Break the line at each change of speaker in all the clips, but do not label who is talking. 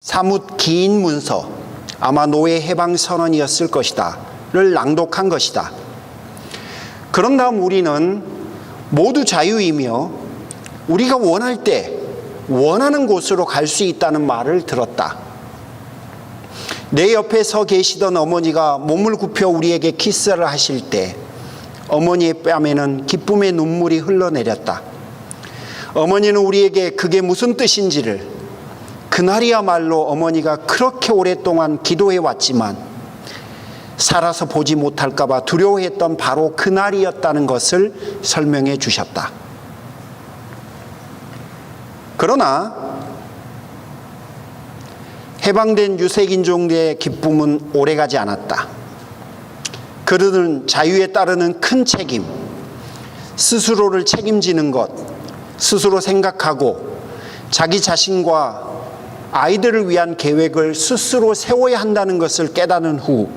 사뭇 긴 문서, 아마 노예 해방 선언이었을 것이다를 낭독한 것이다. 그런 다음 우리는 모두 자유이며 우리가 원할 때 원하는 곳으로 갈 수 있다는 말을 들었다. 내 옆에 서 계시던 어머니가 몸을 굽혀 우리에게 키스를 하실 때 어머니의 뺨에는 기쁨의 눈물이 흘러내렸다. 어머니는 우리에게 그게 무슨 뜻인지를, 그날이야말로 어머니가 그렇게 오랫동안 기도해 왔지만 살아서 보지 못할까봐 두려워했던 바로 그날이었다는 것을 설명해 주셨다. 그러나 해방된 유색인종들의 기쁨은 오래가지 않았다. 그들은 자유에 따르는 큰 책임, 스스로를 책임지는 것, 스스로 생각하고 자기 자신과 아이들을 위한 계획을 스스로 세워야 한다는 것을 깨닫는 후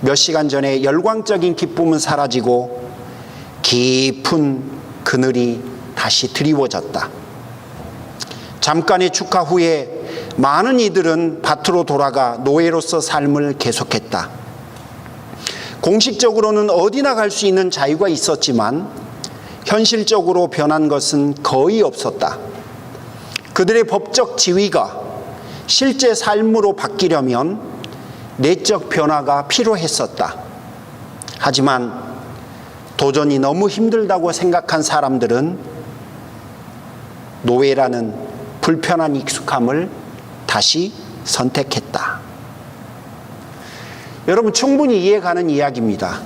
몇 시간 전에 열광적인 기쁨은 사라지고 깊은 그늘이 다시 드리워졌다. 잠깐의 축하 후에 많은 이들은 밭으로 돌아가 노예로서 삶을 계속했다. 공식적으로는 어디나 갈 수 있는 자유가 있었지만 현실적으로 변한 것은 거의 없었다. 그들의 법적 지위가 실제 삶으로 바뀌려면 내적 변화가 필요했었다. 하지만 도전이 너무 힘들다고 생각한 사람들은 노예라는 불편한 익숙함을 다시 선택했다. 여러분, 충분히 이해가는 이야기입니다.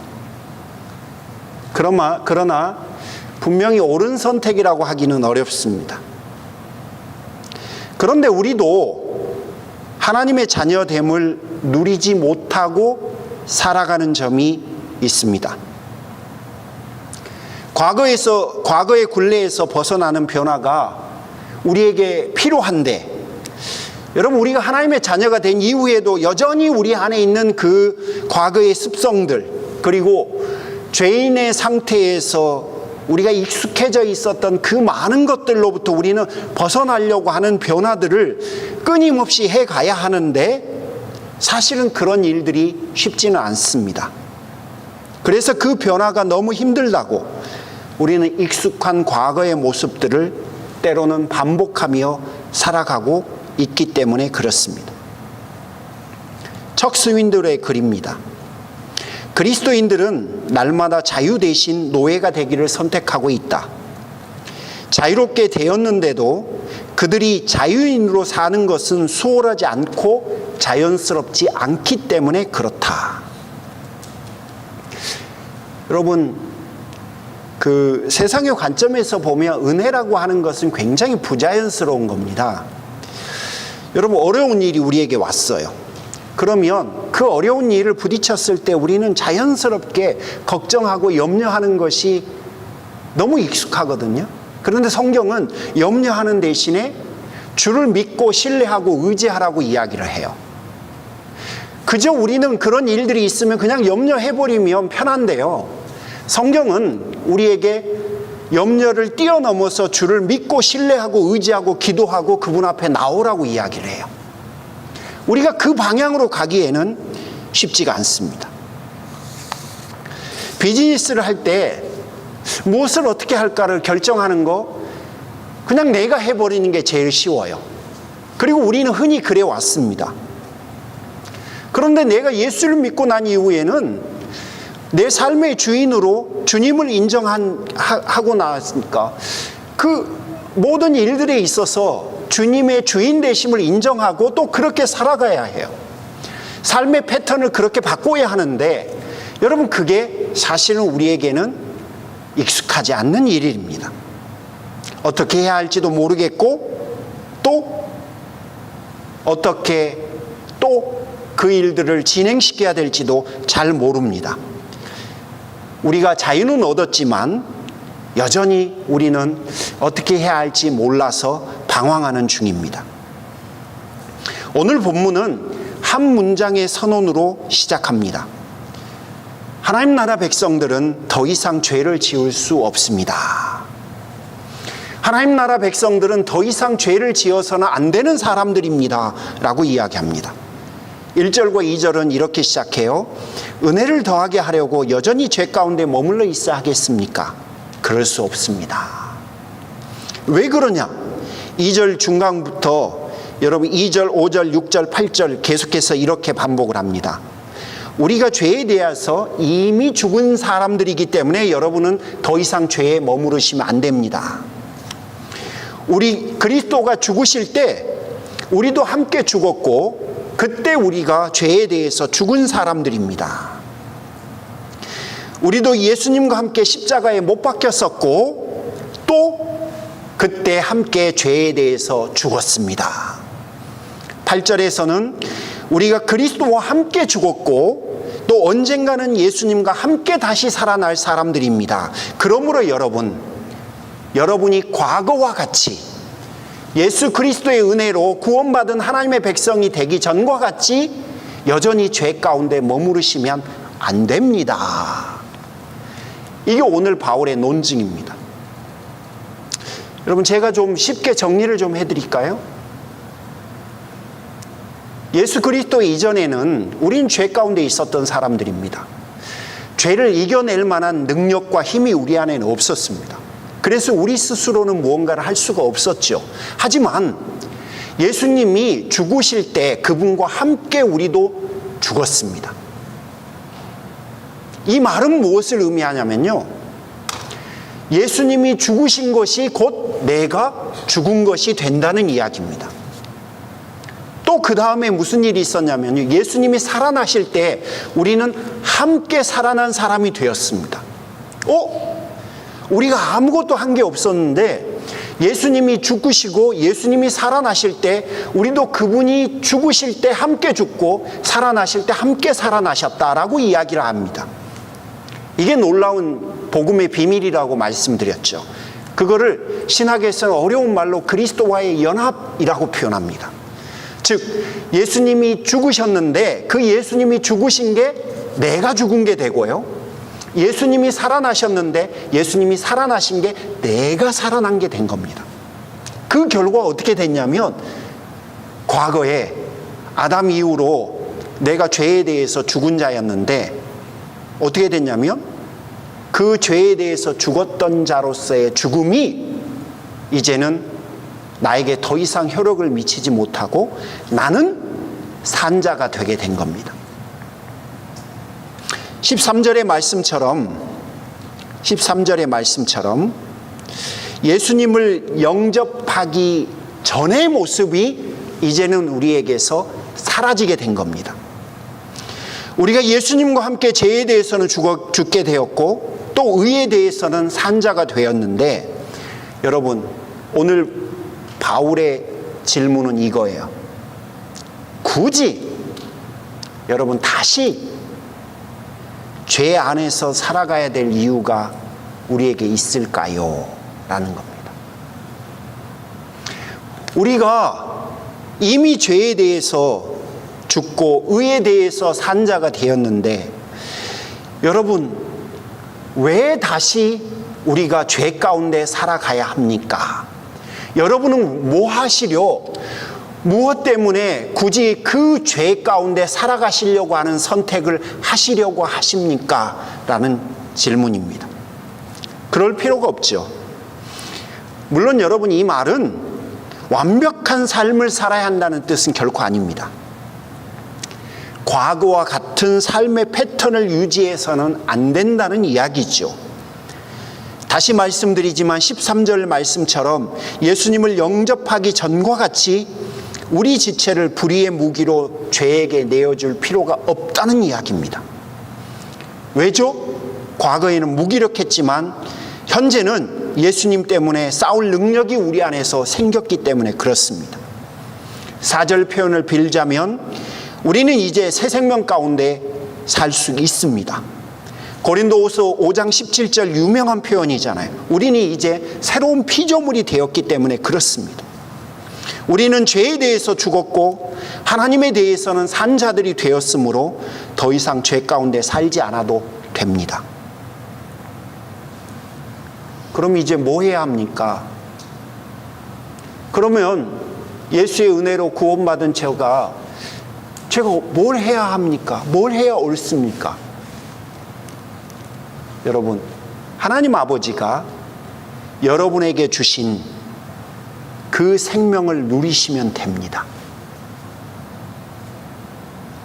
그러나 분명히 옳은 선택이라고 하기는 어렵습니다. 그런데 우리도 하나님의 자녀됨을 누리지 못하고 살아가는 점이 있습니다. 과거의 굴레에서 벗어나는 변화가 우리에게 필요한데, 여러분, 우리가 하나님의 자녀가 된 이후에도 여전히 우리 안에 있는 그 과거의 습성들, 그리고 죄인의 상태에서 우리가 익숙해져 있었던 그 많은 것들로부터 우리는 벗어나려고 하는 변화들을 끊임없이 해가야 하는데 사실은 그런 일들이 쉽지는 않습니다. 그래서 그 변화가 너무 힘들다고 우리는 익숙한 과거의 모습들을 때로는 반복하며 살아가고 있기 때문에 그렇습니다. 척 스윈들의 글입니다. 그리스도인들은 날마다 자유 대신 노예가 되기를 선택하고 있다. 자유롭게 되었는데도 그들이 자유인으로 사는 것은 수월하지 않고 자연스럽지 않기 때문에 그렇다. 여러분, 그 세상의 관점에서 보면 은혜라고 하는 것은 굉장히 부자연스러운 겁니다. 여러분, 어려운 일이 우리에게 왔어요. 그러면 그 어려운 일을 부딪혔을 때 우리는 자연스럽게 걱정하고 염려하는 것이 너무 익숙하거든요. 그런데 성경은 염려하는 대신에 주를 믿고 신뢰하고 의지하라고 이야기를 해요. 그저 우리는 그런 일들이 있으면 그냥 염려해버리면 편한데요, 성경은 우리에게 염려를 뛰어넘어서 주를 믿고 신뢰하고 의지하고 기도하고 그분 앞에 나오라고 이야기를 해요. 우리가 그 방향으로 가기에는 쉽지가 않습니다. 비즈니스를 할 때 무엇을 어떻게 할까를 결정하는 거 그냥 내가 해버리는 게 제일 쉬워요. 그리고 우리는 흔히 그래 왔습니다. 그런데 내가 예수를 믿고 난 이후에는 내 삶의 주인으로 주님을 인정하고 나왔으니까 그 모든 일들에 있어서 주님의 주인 되심을 인정하고 또 그렇게 살아가야 해요. 삶의 패턴을 그렇게 바꿔야 하는데 여러분, 그게 사실은 우리에게는 익숙하지 않는 일입니다. 어떻게 해야 할지도 모르겠고 또 어떻게 또 그 일들을 진행시켜야 될지도 잘 모릅니다. 우리가 자유는 얻었지만 여전히 우리는 어떻게 해야 할지 몰라서 방황하는 중입니다. 오늘 본문은 한 문장의 선언으로 시작합니다. 하나님 나라 백성들은 더 이상 죄를 지을 수 없습니다. 하나님 나라 백성들은 더 이상 죄를 지어서는 안 되는 사람들입니다 라고 이야기합니다. 1절과 2절은 이렇게 시작해요. 은혜를 더하게 하려고 여전히 죄 가운데 머물러 있어야 하겠습니까? 그럴 수 없습니다. 왜 그러냐? 2절 중간부터 여러분 2절, 5절, 6절, 8절 계속해서 이렇게 반복을 합니다. 우리가 죄에 대해서 이미 죽은 사람들이기 때문에 여러분은 더 이상 죄에 머무르시면 안 됩니다. 우리 그리스도가 죽으실 때 우리도 함께 죽었고 그때 우리가 죄에 대해서 죽은 사람들입니다. 우리도 예수님과 함께 십자가에 못 박혔었고 또 그때 함께 죄에 대해서 죽었습니다. 8절에서는 우리가 그리스도와 함께 죽었고 또 언젠가는 예수님과 함께 다시 살아날 사람들입니다. 그러므로 여러분이 과거와 같이 예수 그리스도의 은혜로 구원받은 하나님의 백성이 되기 전과 같이 여전히 죄 가운데 머무르시면 안 됩니다. 이게 오늘 바울의 논증입니다. 여러분, 제가 좀 쉽게 정리를 좀 해드릴까요? 예수 그리스도 이전에는 우린 죄 가운데 있었던 사람들입니다. 죄를 이겨낼 만한 능력과 힘이 우리 안에는 없었습니다. 그래서 우리 스스로는 무언가를 할 수가 없었죠. 하지만 예수님이 죽으실 때 그분과 함께 우리도 죽었습니다. 이 말은 무엇을 의미하냐면요, 예수님이 죽으신 것이 곧 내가 죽은 것이 된다는 이야기입니다. 또 그 다음에 무슨 일이 있었냐면요, 예수님이 살아나실 때 우리는 함께 살아난 사람이 되었습니다. 우리가 아무것도 한 게 없었는데 예수님이 죽으시고 예수님이 살아나실 때 우리도 그분이 죽으실 때 함께 죽고 살아나실 때 함께 살아나셨다라고 이야기를 합니다. 이게 놀라운 복음의 비밀이라고 말씀드렸죠. 그거를 신학에서는 어려운 말로 그리스도와의 연합이라고 표현합니다. 즉 예수님이 죽으셨는데 그 예수님이 죽으신 게 내가 죽은 게 되고요, 예수님이 살아나셨는데 예수님이 살아나신 게 내가 살아난 게 된 겁니다. 그 결과가 어떻게 됐냐면, 과거에 아담 이후로 내가 죄에 대해서 죽은 자였는데 어떻게 됐냐면, 그 죄에 대해서 죽었던 자로서의 죽음이 이제는 나에게 더 이상 효력을 미치지 못하고 나는 산 자가 되게 된 겁니다. 13절의 말씀처럼 예수님을 영접하기 전의 모습이 이제는 우리에게서 사라지게 된 겁니다. 우리가 예수님과 함께 죄에 대해서는 죽게 되었고 또 의에 대해서는 산 자가 되었는데, 여러분, 오늘 바울의 질문은 이거예요. 굳이 여러분 다시 죄 안에서 살아가야 될 이유가 우리에게 있을까요? 라는 겁니다. 우리가 이미 죄에 대해서 죽고 의에 대해서 산 자가 되었는데, 여러분, 왜 다시 우리가 죄 가운데 살아가야 합니까? 여러분은 뭐 하시려? 무엇 때문에 굳이 그 죄 가운데 살아가시려고 하는 선택을 하시려고 하십니까? 라는 질문입니다. 그럴 필요가 없죠. 물론 여러분, 이 말은 완벽한 삶을 살아야 한다는 뜻은 결코 아닙니다. 과거와 같은 삶의 패턴을 유지해서는 안 된다는 이야기죠. 다시 말씀드리지만 13절 말씀처럼 예수님을 영접하기 전과 같이 우리 지체를 불의의 무기로 죄에게 내어줄 필요가 없다는 이야기입니다. 왜죠? 과거에는 무기력했지만 현재는 예수님 때문에 싸울 능력이 우리 안에서 생겼기 때문에 그렇습니다. 4절 표현을 빌자면 우리는 이제 새 생명 가운데 살 수 있습니다. 고린도후서 5장 17절 유명한 표현이잖아요. 우리는 이제 새로운 피조물이 되었기 때문에 그렇습니다. 우리는 죄에 대해서 죽었고 하나님에 대해서는 산 자들이 되었으므로 더 이상 죄 가운데 살지 않아도 됩니다. 그럼 이제 뭐 해야 합니까? 그러면 예수의 은혜로 구원받은 제가 뭘 해야 합니까? 뭘 해야 옳습니까? 여러분, 하나님 아버지가 여러분에게 주신 그 생명을 누리시면 됩니다.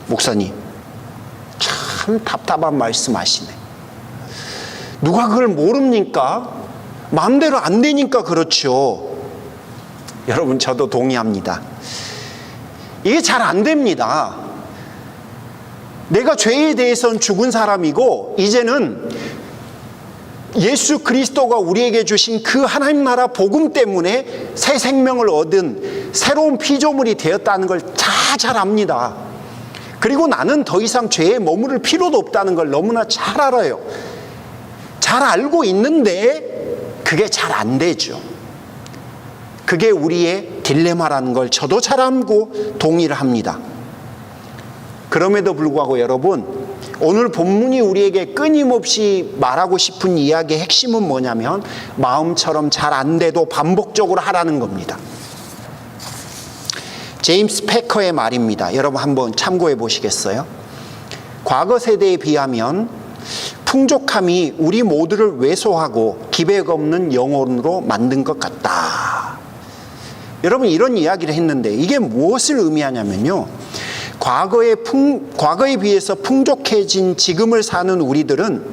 목사님, 참 답답한 말씀하시네. 누가 그걸 모릅니까? 마음대로 안 되니까 그렇죠. 여러분, 저도 동의합니다. 이게 잘 안 됩니다. 내가 죄에 대해서는 죽은 사람이고, 이제는 예수 그리스도가 우리에게 주신 그 하나님 나라 복음 때문에 새 생명을 얻은 새로운 피조물이 되었다는 걸 잘 압니다. 그리고 나는 더 이상 죄에 머무를 필요도 없다는 걸 너무나 잘 알아요. 잘 알고 있는데 그게 잘 안 되죠. 그게 우리의 딜레마라는 걸 저도 잘 알고 동의를 합니다. 그럼에도 불구하고 여러분, 오늘 본문이 우리에게 끊임없이 말하고 싶은 이야기의 핵심은 뭐냐면, 마음처럼 잘 안 돼도 반복적으로 하라는 겁니다. 제임스 패커의 말입니다. 여러분 한번 참고해 보시겠어요? 과거 세대에 비하면 풍족함이 우리 모두를 왜소하고 기백 없는 영혼으로 만든 것 같다. 여러분, 이런 이야기를 했는데 이게 무엇을 의미하냐면요, 과거에 비해서 풍족해진 지금을 사는 우리들은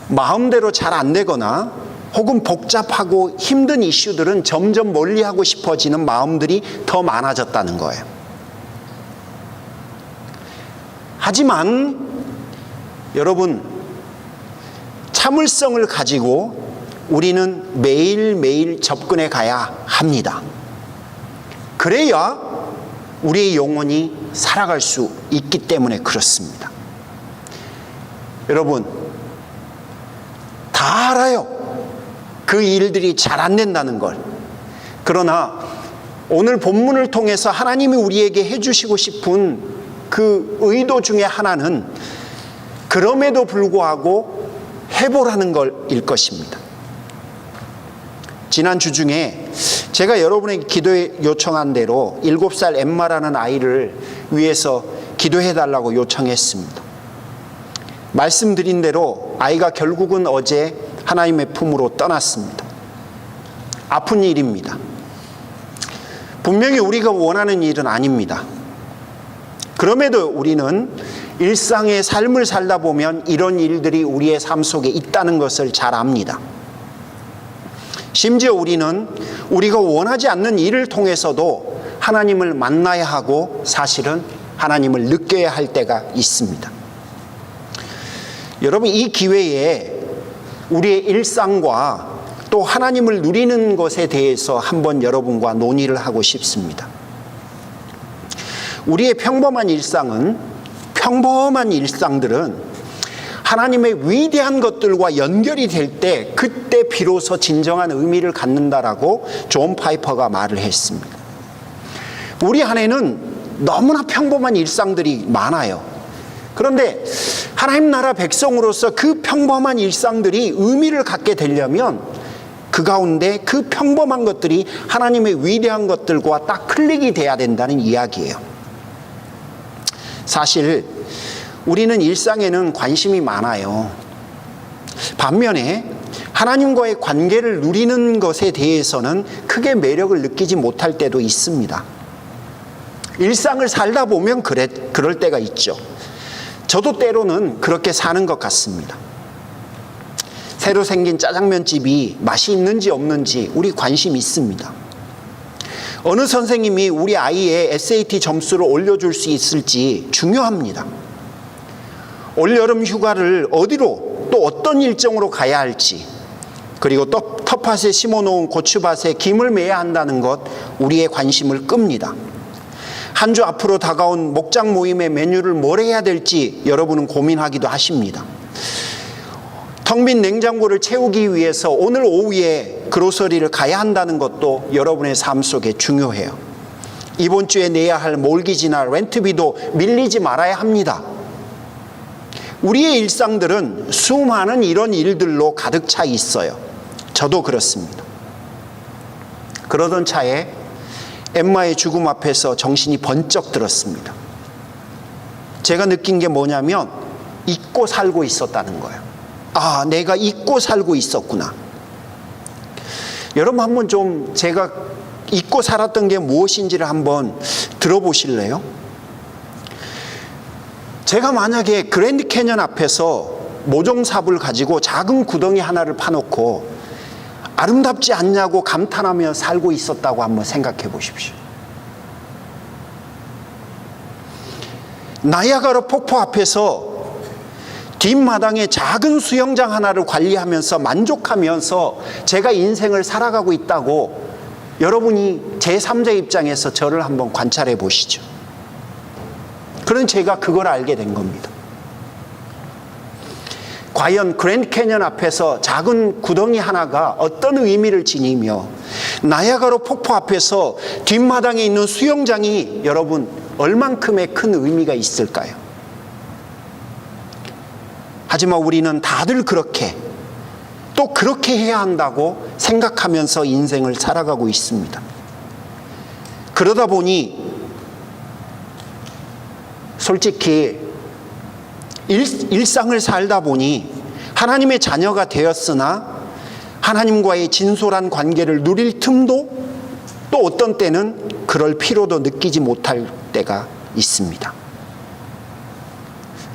마음대로 잘 안 되거나 혹은 복잡하고 힘든 이슈들은 점점 멀리하고 싶어지는 마음들이 더 많아졌다는 거예요. 하지만 여러분, 참을성을 가지고 우리는 매일매일 접근해 가야 합니다. 그래야 우리의 영혼이 살아갈 수 있기 때문에 그렇습니다. 여러분, 다 알아요. 그 일들이 잘 안 된다는 걸. 그러나 오늘 본문을 통해서 하나님이 우리에게 해주시고 싶은 그 의도 중에 하나는 그럼에도 불구하고 해보라는 것일 것입니다. 지난 주 중에 제가 여러분에게 기도에 요청한 대로 7살 엠마라는 아이를 위해서 기도해달라고 요청했습니다. 말씀드린 대로 아이가 결국은 어제 하나님의 품으로 떠났습니다. 아픈 일입니다. 분명히 우리가 원하는 일은 아닙니다. 그럼에도 우리는 일상의 삶을 살다 보면 이런 일들이 우리의 삶 속에 있다는 것을 잘 압니다. 심지어 우리는 우리가 원하지 않는 일을 통해서도 하나님을 만나야 하고 사실은 하나님을 느껴야 할 때가 있습니다. 여러분, 이 기회에 우리의 일상과 또 하나님을 누리는 것에 대해서 한번 여러분과 논의를 하고 싶습니다. 우리의 평범한 일상들은 하나님의 위대한 것들과 연결이 될 때 그때 비로소 진정한 의미를 갖는다라고 존 파이퍼가 말을 했습니다. 우리 안에는 너무나 평범한 일상들이 많아요. 그런데 하나님 나라 백성으로서 그 평범한 일상들이 의미를 갖게 되려면 그 가운데 그 평범한 것들이 하나님의 위대한 것들과 딱 클릭이 돼야 된다는 이야기예요. 사실 우리는 일상에는 관심이 많아요. 반면에 하나님과의 관계를 누리는 것에 대해서는 크게 매력을 느끼지 못할 때도 있습니다. 일상을 살다 보면 그럴 때가 있죠. 저도 때로는 그렇게 사는 것 같습니다. 새로 생긴 짜장면집이 맛이 있는지 없는지 우리 관심 있습니다. 어느 선생님이 우리 아이의 SAT 점수를 올려줄 수 있을지 중요합니다. 올여름 휴가를 어디로 또 어떤 일정으로 가야 할지, 그리고 또 텃밭에 심어놓은 고추밭에 김을 매야 한다는 것 우리의 관심을 끕니다. 한 주 앞으로 다가온 목장 모임의 메뉴를 뭘 해야 될지 여러분은 고민하기도 하십니다. 텅 빈 냉장고를 채우기 위해서 오늘 오후에 그로서리를 가야 한다는 것도 여러분의 삶 속에 중요해요. 이번 주에 내야 할 몰기지나 렌트비도 밀리지 말아야 합니다. 우리의 일상들은 수많은 이런 일들로 가득 차 있어요. 저도 그렇습니다. 그러던 차에 엠마의 죽음 앞에서 정신이 번쩍 들었습니다. 제가 느낀 게 뭐냐면 잊고 살고 있었다는 거예요. 아, 내가 잊고 살고 있었구나. 여러분 한번 좀 제가 잊고 살았던 게 무엇인지를 한번 들어보실래요? 제가 만약에 그랜드 캐년 앞에서 모종삽을 가지고 작은 구덩이 하나를 파놓고 아름답지 않냐고 감탄하며 살고 있었다고 한번 생각해 보십시오. 나이아가라 폭포 앞에서 뒷마당에 작은 수영장 하나를 관리하면서 만족하면서 제가 인생을 살아가고 있다고 여러분이 제3자 입장에서 저를 한번 관찰해 보시죠. 그런 제가 그걸 알게 된 겁니다. 과연 그랜드 캐년 앞에서 작은 구덩이 하나가 어떤 의미를 지니며 나이아가라 폭포 앞에서 뒷마당에 있는 수영장이 여러분 얼만큼의 큰 의미가 있을까요? 하지만 우리는 다들 그렇게 또 그렇게 해야 한다고 생각하면서 인생을 살아가고 있습니다. 그러다 보니 솔직히 일상을 살다 보니 하나님의 자녀가 되었으나 하나님과의 진솔한 관계를 누릴 틈도 또 어떤 때는 그럴 필요도 느끼지 못할 때가 있습니다.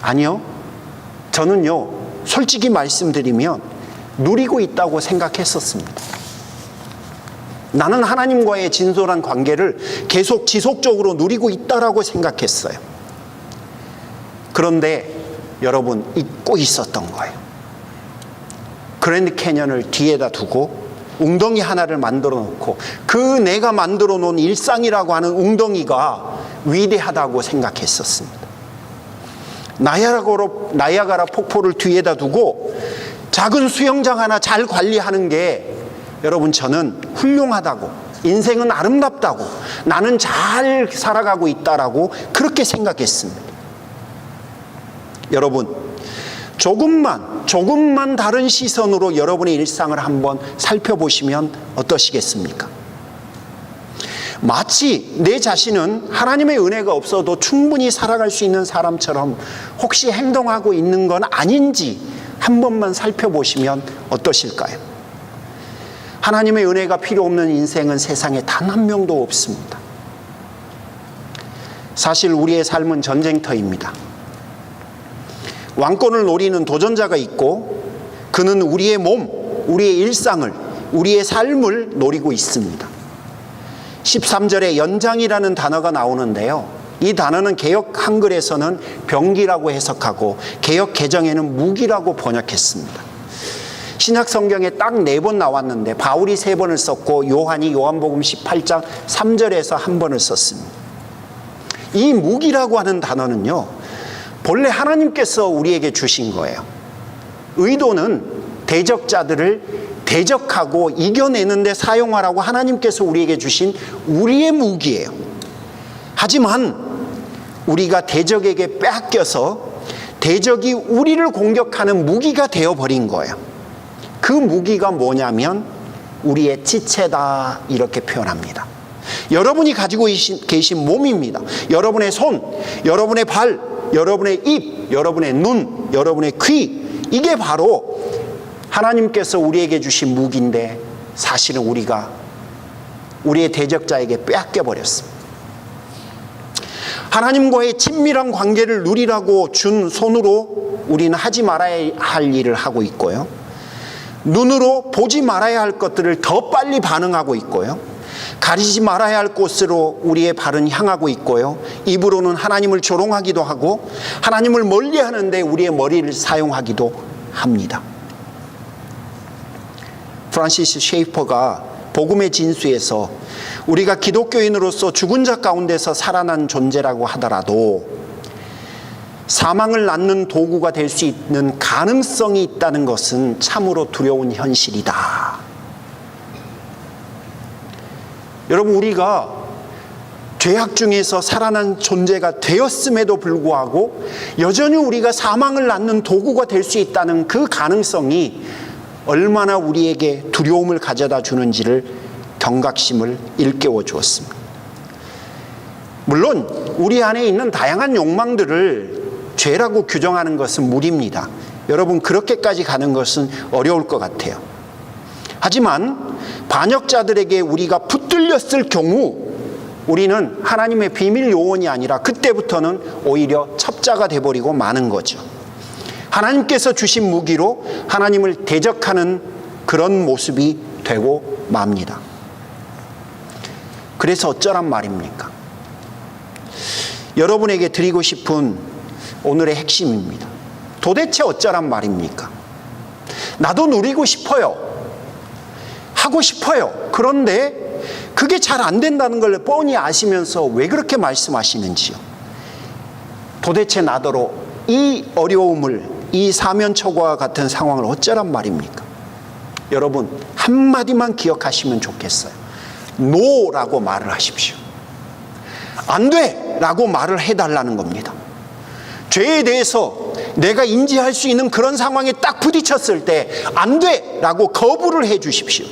아니요, 저는요 솔직히 말씀드리면 누리고 있다고 생각했었습니다. 나는 하나님과의 진솔한 관계를 계속 지속적으로 누리고 있다라고 생각했어요. 그런데 여러분 잊고 있었던 거예요. 그랜드 캐년을 뒤에다 두고 웅덩이 하나를 만들어 놓고 그 내가 만들어 놓은 일상이라고 하는 웅덩이가 위대하다고 생각했었습니다. 나이아가라 폭포를 뒤에다 두고 작은 수영장 하나 잘 관리하는 게 여러분 저는 훌륭하다고, 인생은 아름답다고, 나는 잘 살아가고 있다라고 그렇게 생각했습니다. 여러분 조금만 다른 시선으로 여러분의 일상을 한번 살펴보시면 어떠시겠습니까? 마치 내 자신은 하나님의 은혜가 없어도 충분히 살아갈 수 있는 사람처럼 혹시 행동하고 있는 건 아닌지 한 번만 살펴보시면 어떠실까요? 하나님의 은혜가 필요 없는 인생은 세상에 단 한 명도 없습니다. 사실 우리의 삶은 전쟁터입니다. 왕권을 노리는 도전자가 있고 그는 우리의 몸, 우리의 일상을, 우리의 삶을 노리고 있습니다. 13절에 연장이라는 단어가 나오는데요. 이 단어는 개역 한글에서는 병기라고 해석하고 개역 개정에는 무기라고 번역했습니다. 신약 성경에 딱 4번 나왔는데 바울이 3번을 썼고 요한이 요한복음 18장 3절에서 1번을 썼습니다. 이 무기라고 하는 단어는요, 본래 하나님께서 우리에게 주신 거예요. 의도는 대적자들을 대적하고 이겨내는 데 사용하라고 하나님께서 우리에게 주신 우리의 무기예요. 하지만 우리가 대적에게 빼앗겨서 대적이 우리를 공격하는 무기가 되어버린 거예요. 그 무기가 뭐냐면 우리의 지체다 이렇게 표현합니다. 여러분이 가지고 계신 몸입니다. 여러분의 손, 여러분의 발, 여러분의 입, 여러분의 눈, 여러분의 귀, 이게 바로 하나님께서 우리에게 주신 무기인데 사실은 우리가 우리의 대적자에게 빼앗겨 버렸습니다. 하나님과의 친밀한 관계를 누리라고 준 손으로 우리는 하지 말아야 할 일을 하고 있고요, 눈으로 보지 말아야 할 것들을 더 빨리 반응하고 있고요, 가리지 말아야 할 곳으로 우리의 발은 향하고 있고요, 입으로는 하나님을 조롱하기도 하고 하나님을 멀리하는데 우리의 머리를 사용하기도 합니다. 프란시스 셰이퍼가 복음의 진수에서 우리가 기독교인으로서 죽은 자 가운데서 살아난 존재라고 하더라도 사망을 낳는 도구가 될 수 있는 가능성이 있다는 것은 참으로 두려운 현실이다. 여러분, 우리가 죄악 중에서 살아난 존재가 되었음에도 불구하고 여전히 우리가 사망을 낳는 도구가 될 수 있다는 그 가능성이 얼마나 우리에게 두려움을 가져다 주는지를 경각심을 일깨워 주었습니다. 물론 우리 안에 있는 다양한 욕망들을 죄라고 규정하는 것은 무리입니다. 여러분, 그렇게까지 가는 것은 어려울 것 같아요. 하지만 반역자들에게 우리가 붙들렸을 경우 우리는 하나님의 비밀 요원이 아니라 그때부터는 오히려 첩자가 돼버리고 마는 거죠. 하나님께서 주신 무기로 하나님을 대적하는 그런 모습이 되고 맙니다. 그래서 어쩌란 말입니까? 여러분에게 드리고 싶은 오늘의 핵심입니다. 도대체 어쩌란 말입니까? 나도 누리고 싶어요. 하고 싶어요. 그런데 그게 잘 안 된다는 걸 뻔히 아시면서 왜 그렇게 말씀하시는지요? 도대체 나더러 이 어려움을, 이 사면초가와 같은 상황을 어쩌란 말입니까? 여러분, 한마디만 기억하시면 좋겠어요. 노라고 말을 하십시오. 안 돼! 라고 말을 해달라는 겁니다. 죄에 대해서 내가 인지할 수 있는 그런 상황에 딱 부딪혔을 때 안 돼! 라고 거부를 해 주십시오.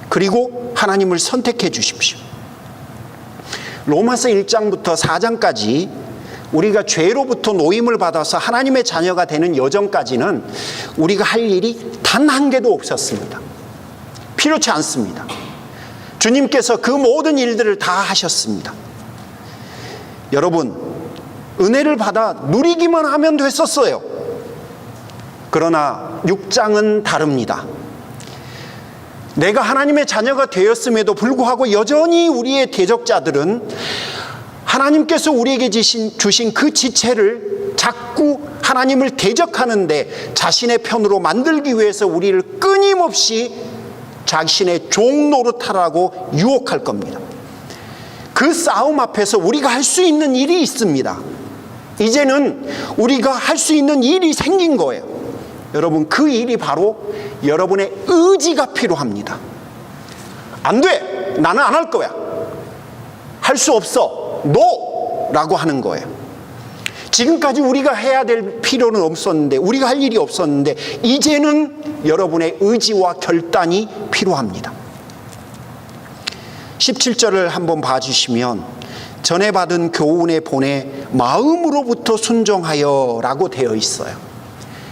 그리고 하나님을 선택해 주십시오. 로마서 1장부터 4장까지 우리가 죄로부터 노임을 받아서 하나님의 자녀가 되는 여정까지는 우리가 할 일이 단 한 개도 없었습니다. 필요치 않습니다. 주님께서 그 모든 일들을 다 하셨습니다. 여러분, 은혜를 받아 누리기만 하면 됐었어요. 그러나 6장은 다릅니다. 내가 하나님의 자녀가 되었음에도 불구하고 여전히 우리의 대적자들은 하나님께서 우리에게 주신 그 지체를 자꾸 하나님을 대적하는데 자신의 편으로 만들기 위해서 우리를 끊임없이 자신의 종 노릇하라고 유혹할 겁니다. 그 싸움 앞에서 우리가 할 수 있는 일이 있습니다. 이제는 우리가 할 수 있는 일이 생긴 거예요. 여러분, 그 일이 바로 여러분의 의지가 필요합니다. 안 돼! 나는 안 할 거야. 할 수 없어. NO! 라고 하는 거예요. 지금까지 우리가 해야 될 필요는 없었는데, 우리가 할 일이 없었는데, 이제는 여러분의 의지와 결단이 필요합니다. 17절을 한번 봐주시면 전에 받은 교훈에 본에 마음으로부터 순종하여 라고 되어 있어요.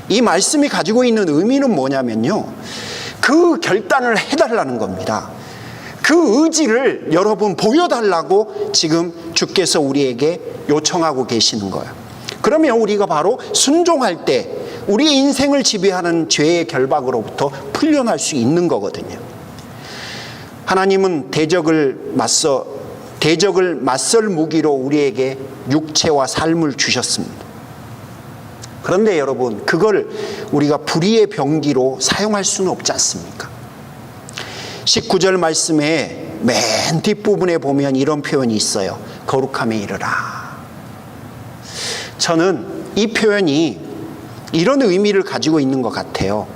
이 말씀이 가지고 있는 의미는 뭐냐면요, 그 결단을 해달라는 겁니다. 그 의지를 여러분 보여달라고 지금 주께서 우리에게 요청하고 계시는 거예요. 그러면 우리가 바로 순종할 때 우리의 인생을 지배하는 죄의 결박으로부터 풀려날 수 있는 거거든요. 하나님은 대적을 맞설 무기로 우리에게 육체와 삶을 주셨습니다. 그런데 여러분, 그걸 우리가 불의의 병기로 사용할 수는 없지 않습니까? 19절 말씀에 맨 뒷부분에 보면 이런 표현이 있어요. 거룩함에 이르라. 저는 이 표현이 이런 의미를 가지고 있는 것 같아요.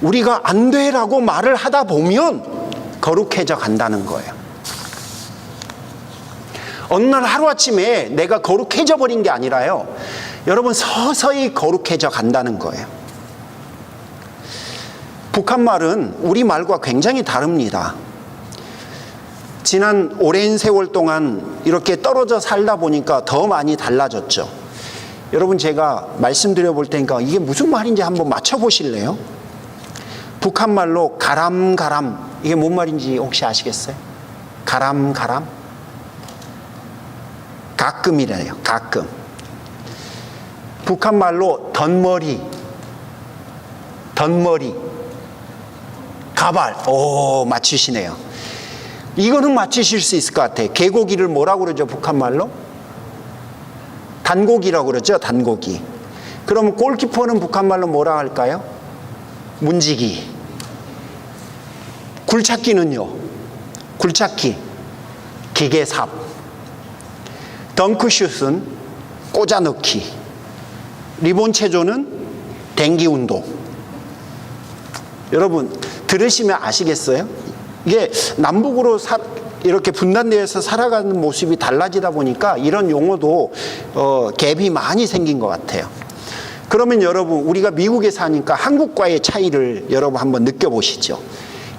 우리가 안 되라고 말을 하다 보면 거룩해져 간다는 거예요. 어느 날 하루아침에 내가 거룩해져 버린 게 아니라요, 여러분, 서서히 거룩해져 간다는 거예요. 북한말은 우리말과 굉장히 다릅니다. 지난 오랜 세월 동안 이렇게 떨어져 살다 보니까 더 많이 달라졌죠. 여러분, 제가 말씀드려 볼 테니까 이게 무슨 말인지 한번 맞춰보실래요? 북한말로 가람가람, 이게 뭔 말인지 혹시 아시겠어요? 가람가람? 가끔이래요. 가끔. 북한말로 덧머리, 가발. 오, 맞추시네요. 이거는 맞추실 수 있을 것 같아요. 개고기를 뭐라고 그러죠, 북한말로? 단고기라고 그러죠, 단고기. 그러면 골키퍼는 북한말로 뭐라 할까요? 문지기. 굴착기는요? 굴착기, 기계삽. 덩크슛은 꽂아넣기. 리본 체조는 dengi운동. 여러분, 들으시면 아시겠어요? 이게 남북으로 이렇게 분단되어서 살아가는 모습이 달라지다 보니까 이런 용어도 갭이 많이 생긴 것 같아요. 그러면 여러분, 우리가 미국에 사니까 한국과의 차이를 여러분 한번 느껴보시죠.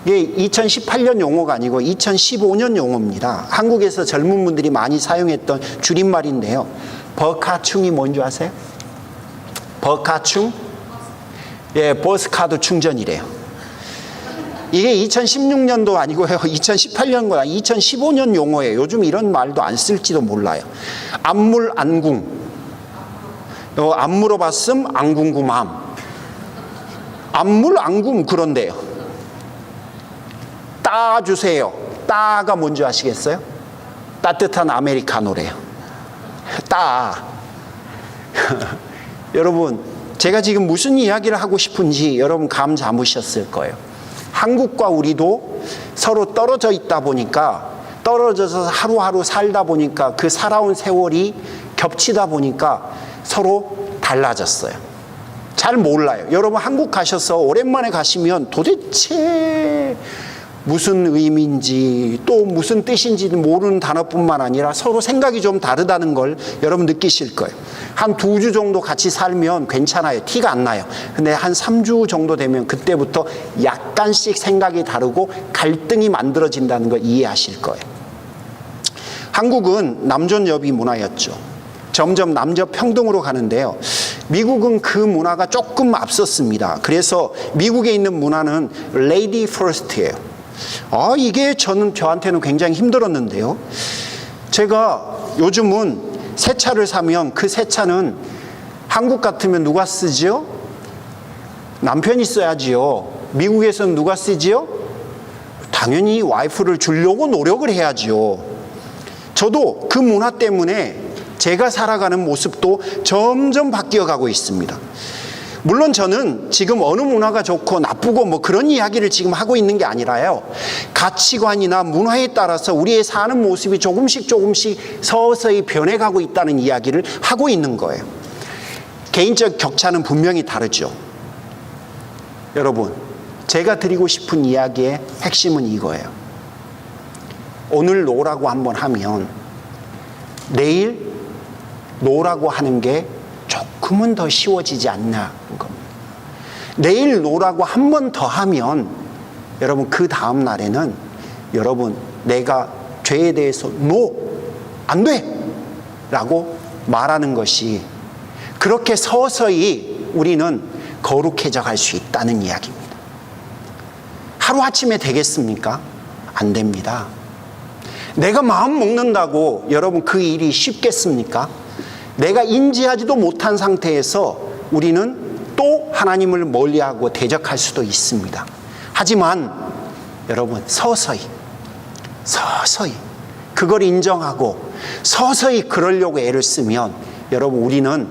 이게 2018년 용어가 아니고 2015년 용어입니다. 한국에서 젊은 분들이 많이 사용했던 줄임말인데요. 버카충이 뭔지 아세요? 버카충? 예, 버스카드 충전이래요. 이게 2016년도 아니고요. 2018년도 아니고 2015년 용어예요. 요즘 이런 말도 안 쓸지도 몰라요. 안물 안궁. 안 물어봤음 안 궁금함. 안물 안궁 그런데요. 따주세요. 따가 뭔지 아시겠어요? 따뜻한 아메리카노래요. 따. 여러분, 제가 지금 무슨 이야기를 하고 싶은지 여러분 감 잡으셨을 거예요. 한국과 우리도 서로 떨어져 있다 보니까, 떨어져서 하루하루 살다 보니까 그 살아온 세월이 겹치다 보니까 서로 달라졌어요. 잘 몰라요. 여러분 한국 가셔서 오랜만에 가시면 도대체 무슨 의미인지 또 무슨 뜻인지 모르는 단어뿐만 아니라 서로 생각이 좀 다르다는 걸 여러분 느끼실 거예요. 한 2주 정도 같이 살면 괜찮아요. 티가 안 나요. 근데 한 3주 정도 되면 그때부터 약간씩 생각이 다르고 갈등이 만들어진다는 걸 이해하실 거예요. 한국은 남존여비 문화였죠. 점점 남녀 평등으로 가는데요. 미국은 그 문화가 조금 앞섰습니다. 그래서 미국에 있는 문화는 레이디 퍼스트예요. 이게 저한테는 굉장히 힘들었는데요. 제가 요즘은 새 차를 사면 그 새 차는 한국 같으면 누가 쓰지요? 남편이 써야지요. 미국에서는 누가 쓰지요? 당연히 와이프를 주려고 노력을 해야지요. 저도 그 문화 때문에 제가 살아가는 모습도 점점 바뀌어가고 있습니다. 물론 저는 지금 어느 문화가 좋고 나쁘고 뭐 그런 이야기를 지금 하고 있는 게 아니라요. 가치관이나 문화에 따라서 우리의 사는 모습이 조금씩 서서히 변해가고 있다는 이야기를 하고 있는 거예요. 개인적 격차는 분명히 다르죠. 여러분, 제가 드리고 싶은 이야기의 핵심은 이거예요. 오늘 노라고 한번 하면 내일 노라고 하는 게 조금은 더 쉬워지지 않나 겁니다. 내일 노라고 한 번 더 하면 여러분 그 다음 날에는 여러분 내가 죄에 대해서 노, 안 돼! 라고 말하는 것이 그렇게 서서히 우리는 거룩해져 갈 수 있다는 이야기입니다. 하루아침에 되겠습니까? 안 됩니다. 내가 마음 먹는다고 여러분 그 일이 쉽겠습니까? 내가 인지하지도 못한 상태에서 우리는 또 하나님을 멀리하고 대적할 수도 있습니다. 하지만 여러분 서서히 그걸 인정하고 서서히 그러려고 애를 쓰면 여러분 우리는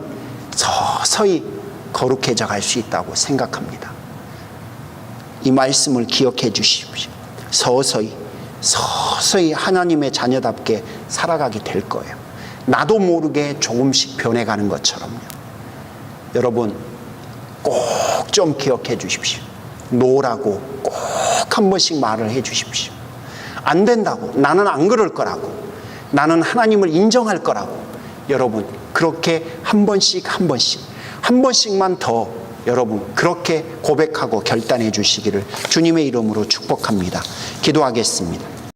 서서히 거룩해져 갈 수 있다고 생각합니다. 이 말씀을 기억해 주십시오. 서서히 하나님의 자녀답게 살아가게 될 거예요. 나도 모르게 조금씩 변해가는 것처럼요. 여러분 꼭 좀 기억해 주십시오. 노라고 꼭 한 번씩 말을 해 주십시오. 안 된다고, 나는 안 그럴 거라고, 나는 하나님을 인정할 거라고, 여러분 그렇게 한 번씩만 더 여러분 그렇게 고백하고 결단해 주시기를 주님의 이름으로 축복합니다. 기도하겠습니다.